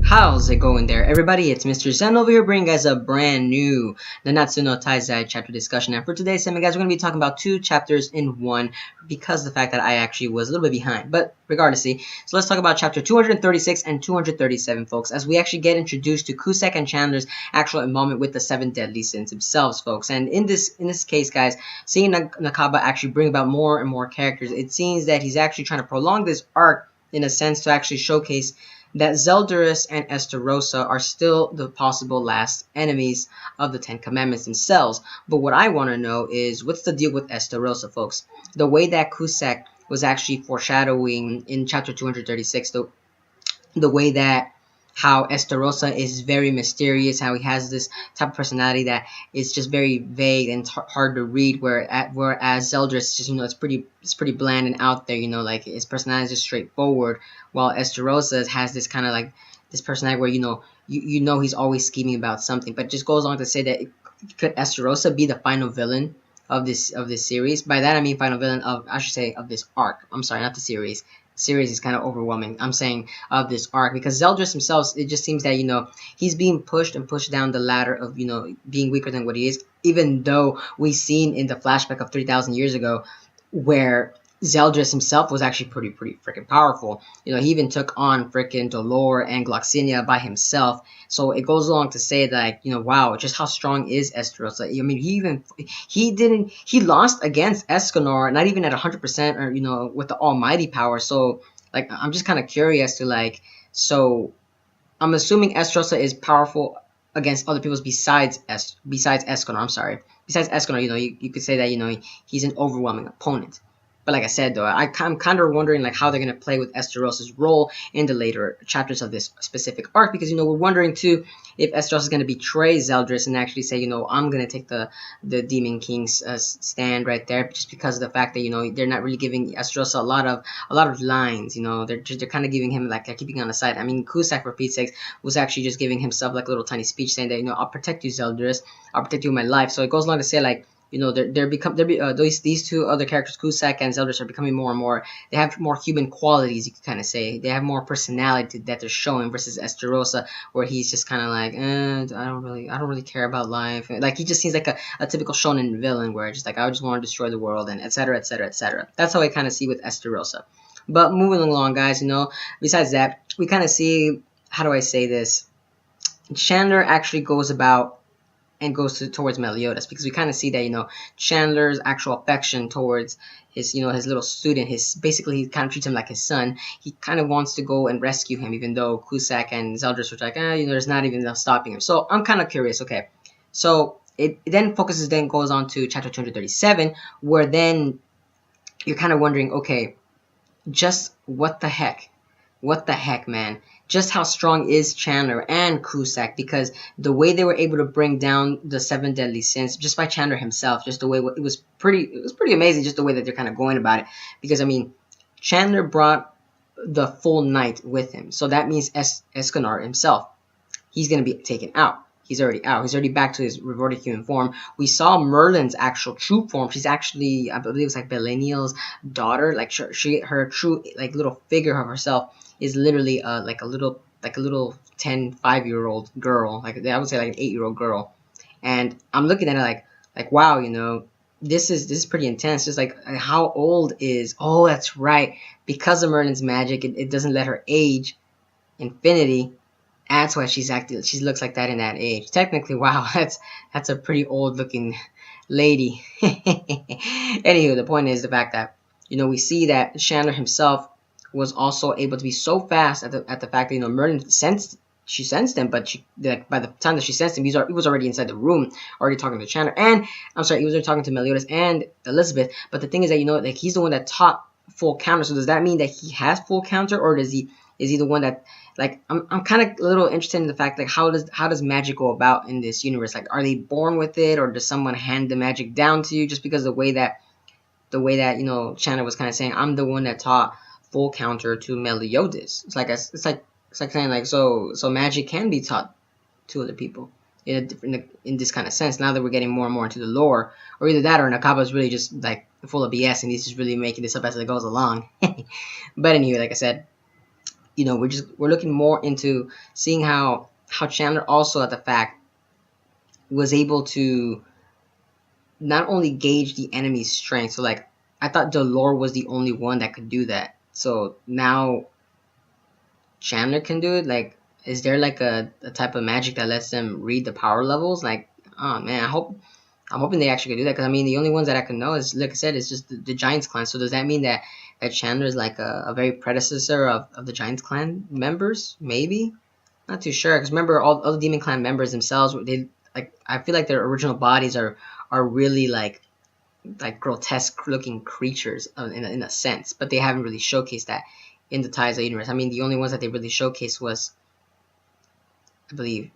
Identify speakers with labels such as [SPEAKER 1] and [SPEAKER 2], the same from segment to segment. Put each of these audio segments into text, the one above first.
[SPEAKER 1] How's it going there, everybody? It's Mr. Zen over here bringing guys a brand new Nanatsu no Taizai chapter discussion. And for today's segment, guys, we're going to be talking about two chapters in one because of the fact that I actually was a little bit behind. But regardlessly, so let's talk about chapter 236 and 237, folks, as we actually get introduced to Cusack and Chandler's actual involvement with the seven deadly sins themselves, folks. And in this case, guys, seeing Nakaba actually bring about more and more characters, it seems that he's actually trying to prolong this arc in a sense to actually showcase that Chandler and Estarossa are still the possible last enemies of the Ten Commandments themselves. But what I want to know is, what's the deal with Estarossa, folks? The way that Cusack was actually foreshadowing in chapter 236, the way that how Estarossa is very mysterious, how he has this type of personality that is just very vague and hard to read, whereas Zeldris is just, it's pretty bland and out there, like his personality is just straightforward, while Estarossa has this kind of like this personality where you know he's always scheming about something. But it just goes on to say that could Estarossa be the final villain of this series? By that I mean final villain of, I should say, of this arc. I'm sorry, not the series. Series is kind of overwhelming. I'm saying of this arc, because Zeldris himself, it just seems that he's being pushed and pushed down the ladder of being weaker than what he is, even though we've seen in the flashback of 3,000 years ago where Zeldris himself was actually pretty freaking powerful. He even took on freaking Dolor and Gloxinia by himself. So it goes along to say that, wow, just how strong is Estarossa. I mean, he lost against Escanor, not even at 100% or, with the almighty power. So, like, I'm just kind of curious to, so I'm assuming Estarossa is powerful against other people besides Escanor. I'm sorry. Besides Escanor, you could say that, he's an overwhelming opponent. But like I said, though, I'm kind of wondering how they're going to play with Estarossa's role in the later chapters of this specific arc, because, we're wondering, too, if Estarossa is going to betray Zeldris and actually say, I'm going to take the Demon King's stand right there, just because of the fact that, they're not really giving Estarossa a lot of lines, they're kind of giving him, they're keeping on the side. I mean, Cusack, for Pete's sake, was actually just giving himself, a little tiny speech saying that, I'll protect you, Zeldris, I'll protect you with my life. So it goes along to say, these two other characters, Cusack and Zeldris, are becoming more and more. They have more human qualities, you could kind of say. They have more personality that they're showing versus Estarossa, where he's just kind of I don't really care about life. He just seems like a typical shonen villain, where it's just I just want to destroy the world and etc. etc. etc. That's how I kind of see with Estarossa. But moving along, guys, besides that, we kind of see, how do I say this? Chandler actually goes about and goes towards Meliodas, because we kind of see that Chandler's actual affection towards his his little student, basically he kind of treats him like his son. He kind of wants to go and rescue him, even though Cusack and Zeldris were there's not even enough stopping him. So I'm kind of curious. Okay, so it then goes on to chapter 237, where then you're kind of wondering, okay, just what the heck, man? Just how strong is Chandler and Cusack? Because the way they were able to bring down the seven deadly sins just by Chandler himself, just the way it was pretty amazing, just the way that they're kind of going about it. Because I mean, Chandler brought the full night with him, so that means Escanor himself, he's gonna be taken out. He's already out. He's already back to his reverted human form. We saw Merlin's actual true form. She's actually, I believe it's Beleniel's daughter. Her true little figure of herself is literally a little 5-year-old girl. I would say an 8-year-old girl. And I'm looking at it like wow, this is pretty intense. Just how old is? Oh, that's right. Because of Merlin's magic, it doesn't let her age infinity. That's why she looks like that in that age. Technically, wow, that's a pretty old looking lady. Anywho, the point is the fact that we see that Chandler himself was also able to be so fast at the fact that Merlin sensed him, but by the time that she sensed him, he was already inside the room, already talking to Chandler, and I'm sorry, he was already talking to Meliodas and Elizabeth. But the thing is that he's the one that taught full counter. So does that mean that he has full counter, or is he the one that I'm kind of a little interested in the fact how does magic go about in this universe? Are they born with it, or does someone hand the magic down to you? Just because the way that Chandler was kind of saying, I'm the one that taught full counter to Meliodas. It's like saying so magic can be taught to other people in this kind of sense. Now that we're getting more and more into the lore, or either that or Nakaba is really just full of BS and he's just really making this up as it goes along. But anyway, like I said, you know, we're looking more into seeing how Chandler also at the fact was able to not only gauge the enemy's strength. So like I thought Delore was the only one that could do that. So now Chandler can do it. Like, is there like a type of magic that lets them read the power levels? Like, oh man, I'm hoping they actually can do that, because I mean the only ones that I can know is, like I said, it's just the Giants clan. So does that mean that Chandler is like a very predecessor of the Giants clan members? Maybe, not too sure, because remember all the Demon Clan members themselves, they like, I feel like their original bodies are really like grotesque looking creatures in a sense, but they haven't really showcased that in the Taizai universe. I mean the only ones that they really showcased was, I believe,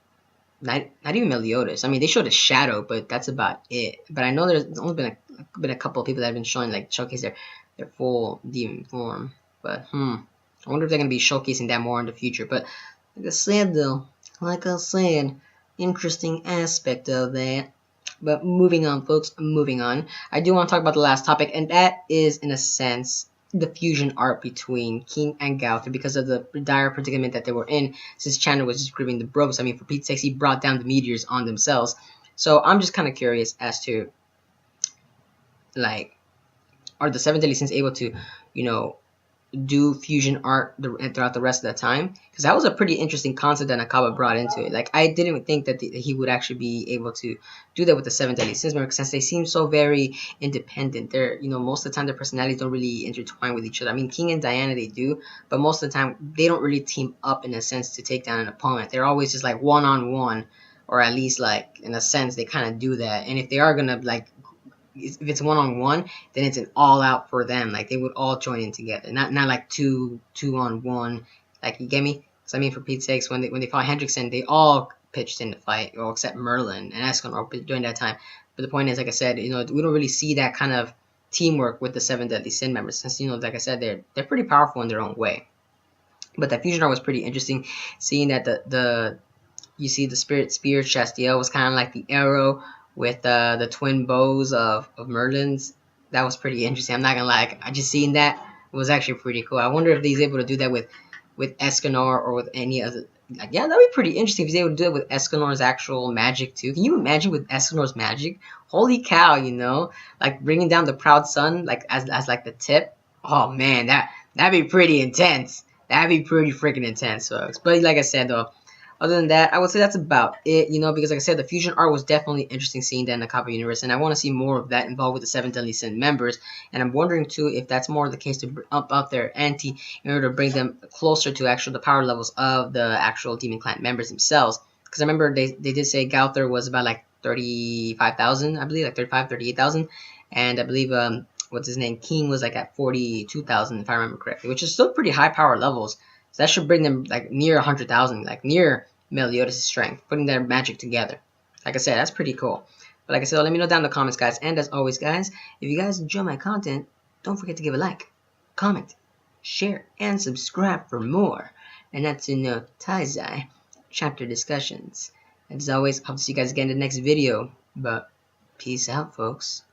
[SPEAKER 1] not even Meliodas. I mean, they showed a shadow, but that's about it. But I know there's only been a couple of people that have been showing, like, showcase their full demon form. But I wonder if they're gonna be showcasing that more in the future. But like I said, though, interesting aspect of that. But moving on, folks, moving on. I do want to talk about the last topic, and that is, in a sense, the fusion art between King and Gauther, because of the dire predicament that they were in, since Chandler was just grieving the bros. I mean, for Pete's sake, he brought down the meteors on themselves. So I'm just kind of curious as to, like, are the Seven Deadly Sins able to, you know, do fusion art throughout the rest of the time? Because that was a pretty interesting concept that Nakaba brought into it. Like, I didn't think that he would actually be able to do that with the Seven Deadly Sins, since they seem so very independent. They're, you know, most of the time their personalities don't really intertwine with each other. I mean, King and Diana, they do, but most of the time they don't really team up in a sense to take down an opponent. They're always just like one-on-one, or at least, like, in a sense they kind of do that. And if they are gonna, like, if it's one-on-one, then it's an all-out for them. Like, they would all join in together, not like two-on-one. Like, you get me? So I mean, for Pete's sakes, when they fought Hendrickson, they all pitched in the fight, well, except Merlin and Escanor during that time. But the point is, like I said, you know, we don't really see that kind of teamwork with the Seven Deadly Sin members, since, you know, like I said, they're pretty powerful in their own way. But that fusion art was pretty interesting, seeing that you see the Spirit Spear Chastiel was kind of like the arrow with the twin bows of Merlin's. That was pretty interesting. I'm not gonna lie, I just seen that, it was actually pretty cool. I wonder if he's able to do that with Escanor or with any other. Like, yeah, that'd be pretty interesting if he's able to do it with Escanor's actual magic too. Can you imagine with Escanor's magic? Holy cow, you know, like bringing down the Proud Sun, like as like the tip. Oh man, that'd be pretty intense. That'd be pretty freaking intense, folks. But like I said, though, other than that, I would say that's about it, you know, because like I said, the fusion art was definitely interesting seeing that in the Kappa universe, and I want to see more of that involved with the Seven Deadly Sin members, and I'm wondering too if that's more the case to up their ante in order to bring them closer to the power levels of the actual Demon Clan members themselves. Because I remember they did say Gauther was about like 35,000, I believe, like 38,000, and I believe what's his name, King, was like at 42,000 if I remember correctly, which is still pretty high power levels. So that should bring them like near 100,000, like near Meliodas' strength, putting their magic together. Like I said, that's pretty cool. But like I said, let me know down in the comments, guys. And as always, guys, if you guys enjoy my content, don't forget to give a like, comment, share, and subscribe for more Nanatsu no Taizai chapter discussions. And as always, hope to see you guys again in the next video. But peace out, folks.